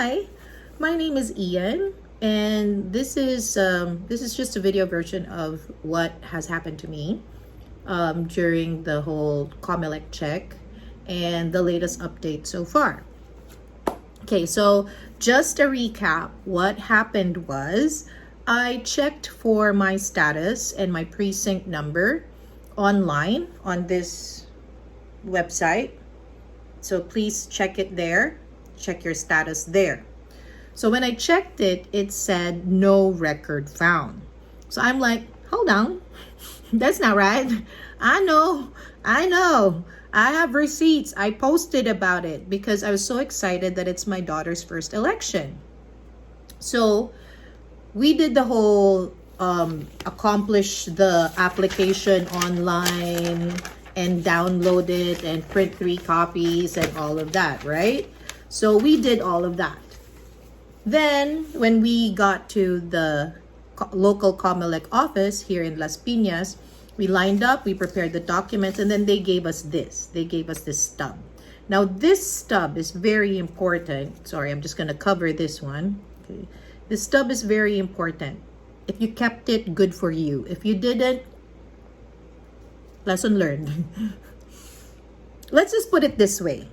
Hi, my name is Ian, and this is just a video version of what has happened to me during the whole COMELEC check and the latest update so far. Okay, so just a recap, what happened was I checked for my status and my precinct number online on this website. So please check it there. Check your status there. So when I checked it, it said no record found. So I'm like, hold on, that's not right. I know. I have receipts. I posted about it because I was so excited that it's my daughter's first election. So we did the whole accomplish the application online and download it and print 3 copies and all of that, right? So we did all of that. Then when we got to the local COMELEC office here in Las Piñas, we lined up, we prepared the documents, and then they gave us this. They gave us this stub. Now this stub is very important. Sorry, I'm just going to cover this one. Okay. This stub is very important. If you kept it, good for you. If you didn't, lesson learned. Let's just put it this way.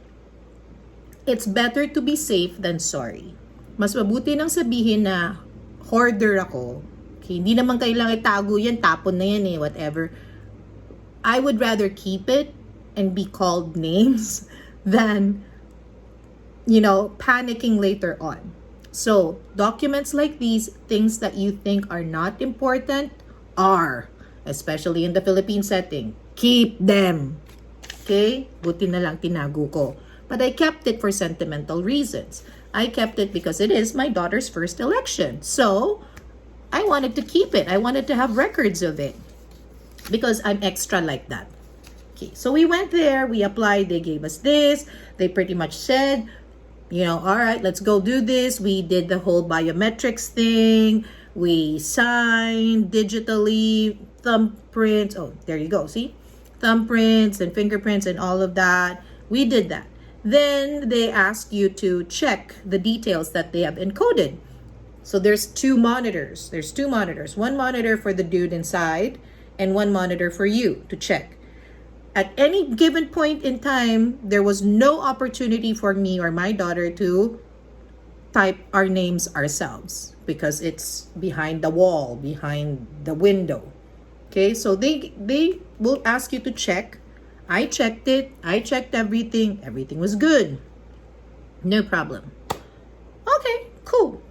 It's better to be safe than sorry. Mas mabuti nang sabihin na hoarder ako. Okay, hindi naman kailangan itago yan, tapon na yan whatever. I would rather keep it and be called names than, panicking later on. So, documents like these, things that you think are not important, are. Especially in the Philippine setting. Keep them. Okay? Buti na lang tinago ko. But I kept it for sentimental reasons. I kept it because it is my daughter's first election. So, I wanted to keep it. I wanted to have records of it. Because I'm extra like that. Okay, so we went there. We applied. They gave us this. They pretty much said, all right, let's go do this. We did the whole biometrics thing. We signed digitally, thumbprints. Oh, there you go. See? Thumbprints and fingerprints and all of that. We did that. Then they ask you to check the details that they have encoded. So there's 2 monitors. There's 2 monitors. 1 monitor for the dude inside and 1 monitor for you to check. At any given point in time, there was no opportunity for me or my daughter to type our names ourselves because it's behind the wall, behind the window. Okay, so they will ask you to check. I checked it. I checked everything. Everything was good. No problem. Okay, cool.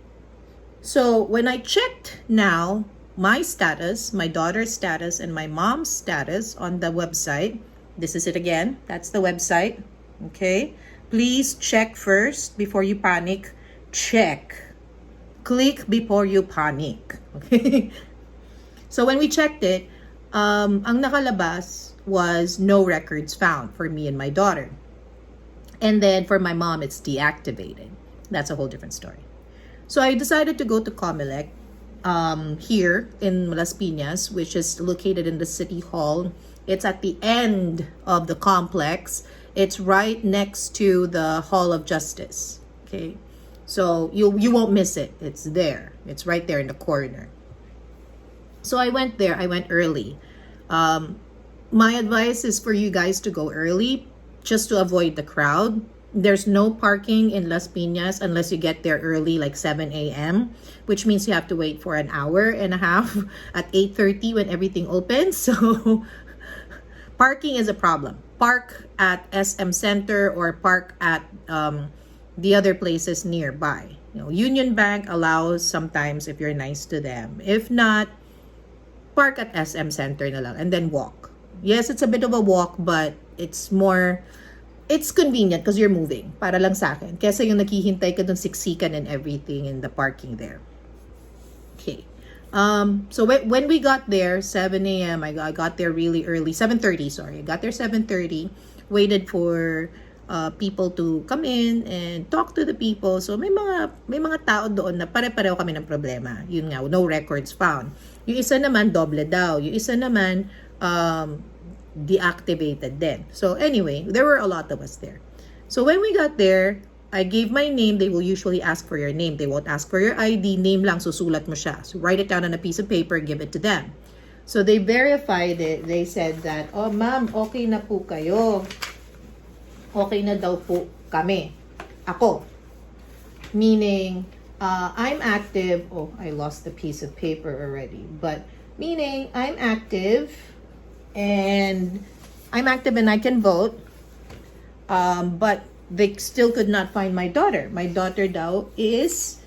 So when I checked now my status, my daughter's status, and my mom's status on the website, this is it again. That's the website. Okay. Please check first before you panic. Check. Click before you panic. Okay. So when we checked it, ang nakalabas was no records found for me and my daughter. And then for my mom, it's deactivated. That's a whole different story. So I decided to go to COMELEC here in Las Piñas, which is located in the City Hall. It's at the end of the complex. It's right next to the Hall of Justice. Okay, so you won't miss it. It's there. It's right there in the corner. So I went there. I went early. My advice is for you guys to go early just to avoid the crowd. There's no parking in Las Piñas unless you get there early, like 7 a.m., which means you have to wait for an hour and a half at 8:30 when everything opens. So parking is a problem. Park at SM Center or park at the other places nearby. Union Bank allows sometimes if you're nice to them. If not, park at SM Center na lang and then walk. Yes, it's a bit of a walk, but it's convenient because you're moving. Para lang sa akin. Kesa yung naghihintay ka dun siksikan and everything in the parking there. Okay. So when we got there, 7 a.m., I got there really early. 7:30, sorry. I got there 7:30. Waited for people to come in and talk to the people. So may mga tao doon na pare-pareho kami ng problema. Yun nga, no records found. Yung isa naman, doble daw. Yung isa naman, deactivated din. So anyway, there were a lot of us there. So when we got there, I gave my name, they will usually ask for your name. They won't ask for your ID, name lang, susulat mo siya. So write it down on a piece of paper, give it to them. So they verified it. They said that, oh ma'am, okay na po kayo. Okay na daw po kami. Ako. Meaning, I'm active. Oh, I lost the piece of paper already. But meaning, I'm active and I can vote. But they still could not find my daughter. My daughter daw is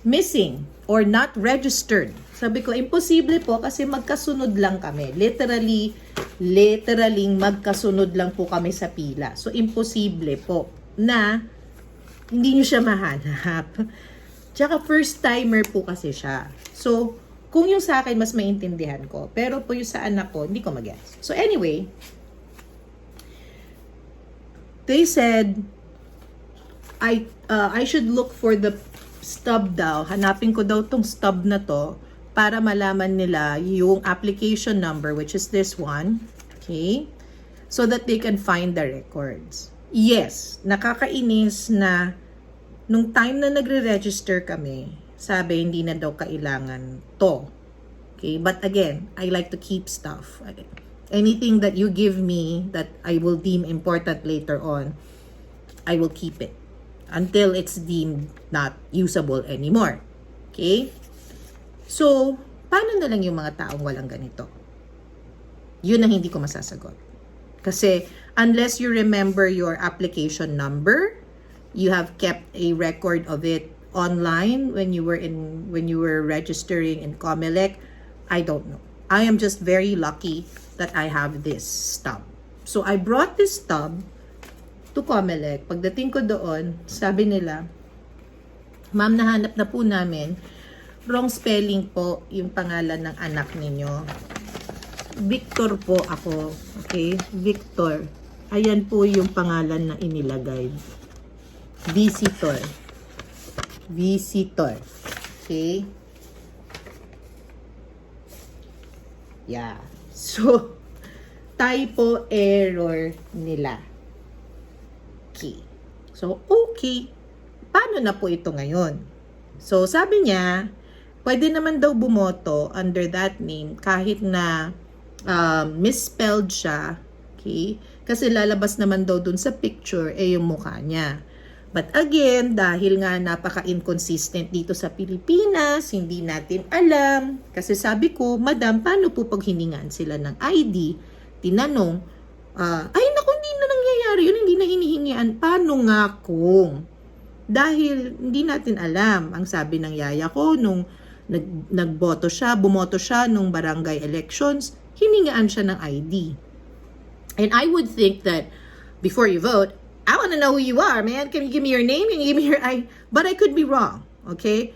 missing or not registered. Sabi ko, imposible po kasi magkasunod lang kami. Literally magkasunod lang po kami sa pila. So, imposible po na hindi nyo siya mahanap. Tsaka first timer po kasi siya. So, kung yung sa akin, mas maintindihan ko. Pero po yung sa anak ko, hindi ko mag-guess. So, anyway, they said, I should look for the stub daw. Hanapin ko daw tong stub na to para malaman nila yung application number, which is this one. Okay? So that they can find the records. Yes, nakakainis na nung time na nagre-register kami, sabi hindi na daw kailangan to. Okay? But again, I like to keep stuff. Anything that you give me that I will deem important later on, I will keep it until it's deemed not usable anymore. Okay? So, paano na lang yung mga taong walang ganito? Yun ang hindi ko masasagot. Kasi, unless you remember your application number, you have kept a record of it online when you were registering in COMELEC, I don't know. I am just very lucky that I have this stub. So, I brought this stub to COMELEC. Pagdating ko doon, sabi nila, ma'am, nahanap na po namin. Wrong spelling po yung pangalan ng anak ninyo. Victor po ako. Okay? Victor. Ayan po yung pangalan na inilagay. Visitor. Visitor. Okay? Yeah. So, typo error nila. Okay. So, okay. Paano na po ito ngayon? So, sabi niya, pwede naman daw bumoto under that name kahit na misspelled siya. Okay? Kasi lalabas naman daw dun sa picture yung mukha niya. But again, dahil nga napaka-inconsistent dito sa Pilipinas, hindi natin alam. Kasi sabi ko, madam, paano po pag hiningaan sila ng ID? Tinanong, ay naku, hindi na nangyayari yun, hindi na hinihingian. Paano nga kung? Dahil hindi natin alam. Ang sabi ng yaya ko, nung bumoto siya nung barangay elections, hiningaan siya ng ID. And I would think that before you vote, I want to know who you are, man. Can you give me your name? Can you give me your ID? But I could be wrong, okay?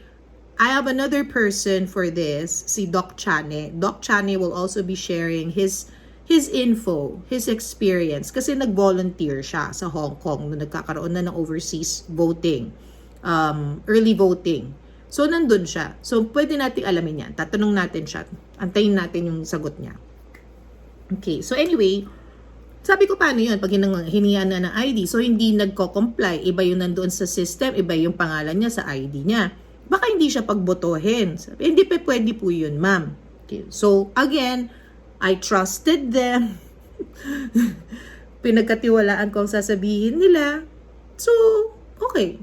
I have another person for this, si Doc Chane. Doc Chane will also be sharing his info, his experience. Kasi nag-volunteer siya sa Hong Kong nung nagkakaroon na ng overseas voting, early voting. So, nandun siya. So, pwede natin alamin yan. Tatanong natin siya. Antayin natin yung sagot niya. Okay, so anyway, sabi ko, paano yun? Pag hiniyan na ng ID, so hindi nagko-comply. Iba yung nandoon sa system, iba yung pangalan niya sa ID niya. Baka hindi siya pagbotohin. Sabi, hindi pa pwede po yun, ma'am. Okay. So, again, I trusted them. Pinagkatiwalaan ko ang sasabihin nila. So, okay.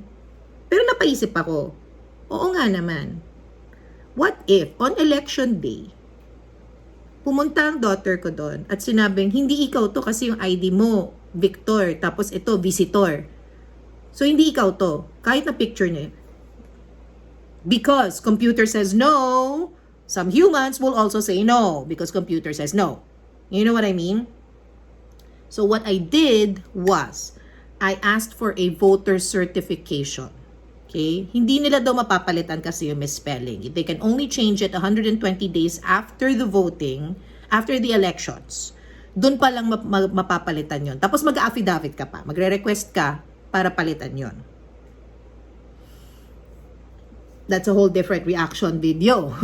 Pero napaisip ako, oo nga naman. What if, on election day, pumunta ang daughter ko doon at sinabing, hindi ikaw to kasi yung ID mo, Victor, tapos ito, visitor. So, hindi ikaw to. Kahit na picture niya. Because computer says no, some humans will also say no because computer says no. You know what I mean? So, what I did was, I asked for a voter certification. Okay? Hindi nila daw mapapalitan kasi yung misspelling. They can only change it 120 days after the voting, after the elections. Doon pa lang mapapalitan yon. Tapos mag-affidavit ka pa. Magre-request ka para palitan yon. That's a whole different reaction video.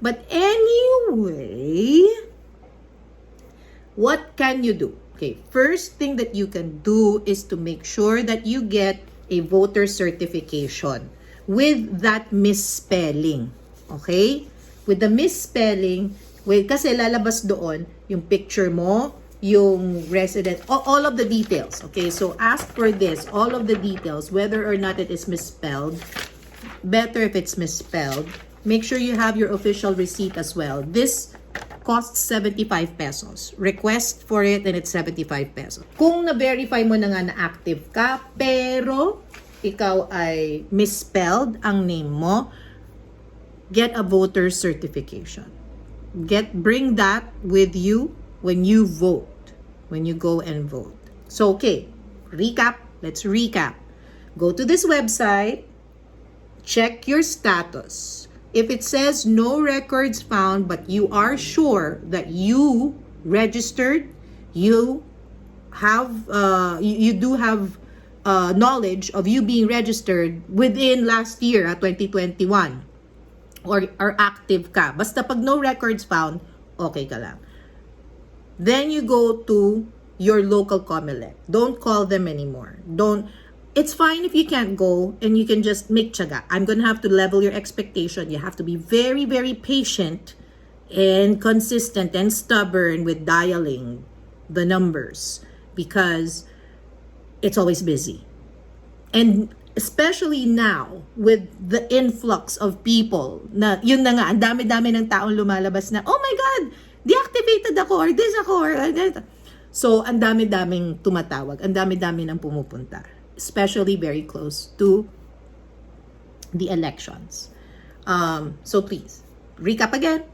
But anyway, what can you do? Okay, first thing that you can do is to make sure that you get a voter certification with that misspelling. Okay? With the misspelling, kasi lalabas doon yung picture mo, yung resident, all of the details. Okay, so ask for this, all of the details, whether or not it is misspelled. Better if it's misspelled. Make sure you have your official receipt as well. This costs 75 pesos. Request for it and it's 75 pesos. Kung na-verify mo na nga na active ka, pero ikaw ay misspelled ang name mo, get a voter certification. Bring that with you when you vote, when you go and vote. So, okay, let's recap. Go to this website, check your status. If it says no records found, but you are sure that you registered, you have, you do have knowledge of you being registered within last year, 2021, or active ka. Basta pag no records found, okay ka lang. Then you go to your local COMELEC. Don't call them anymore. It's fine if you can't go and you can just make tiyaga. I'm going to have to level your expectation. You have to be very, very patient and consistent and stubborn with dialing the numbers because it's always busy. And especially now with the influx of people na yun na nga, ang dami-dami ng taong lumalabas na, oh my God, deactivated ako or this ako or that. So, ang dami-daming tumatawag, ang dami-dami ng pumupunta. Especially very close to the elections. So please, recap again.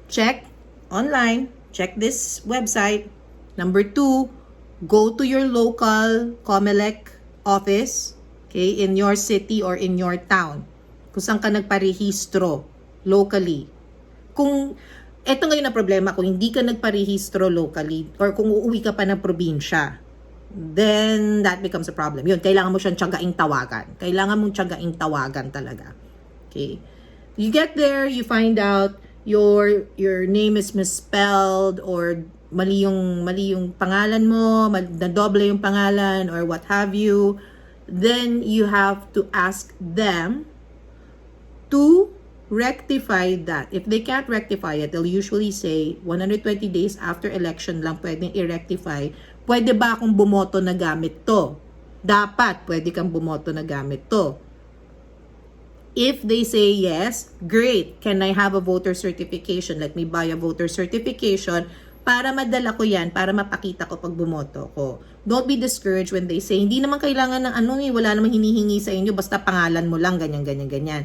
Check online. Check this website. Number 2, go to your local COMELEC office, okay, in your city or in your town. Kung saan ka nagparehistro locally. Kung eto ngayon na problema, kung hindi ka nagparehistro locally or kung uuwi ka pa ng probinsya, then that becomes a problem. Yun, kailangan mo siyang tiyagaing tawagan. Kailangan mong tiyagaing tawagan talaga. Okay? You get there, you find out your name is misspelled or mali yung pangalan mo, nadoble yung pangalan or what have you. Then you have to ask them to rectify that. If they can't rectify it, they'll usually say 120 days after election lang pwedeng i-rectify. Pwede ba akong bumoto na gamit to? Dapat pwede kang bumoto na gamit to. If they say yes, great. Can I have a voter certification? Let me buy a voter certification para madala ko yan, para mapakita ko pag bumoto ko. Don't be discouraged when they say, hindi naman kailangan ng wala namang hinihingi sa inyo, basta pangalan mo lang, ganyan, ganyan, ganyan.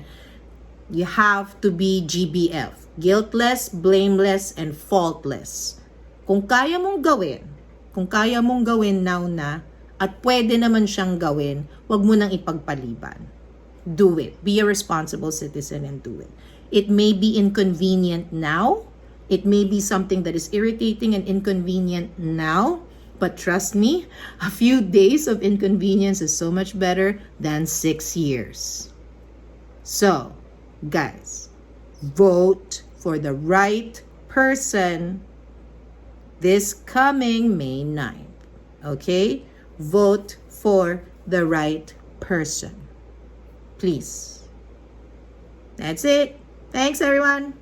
You have to be GBF. Guiltless, blameless, and faultless. Kung kaya mong gawin now na, at pwede naman siyang gawin, wag mo nang ipagpaliban. Do it. Be a responsible citizen and do it. It may be inconvenient now. It may be something that is irritating and inconvenient now. But trust me, a few days of inconvenience is so much better than 6 years. So, guys, vote for the right person this coming May 9th. Okay? Vote for the right person. Please. That's it. Thanks, everyone.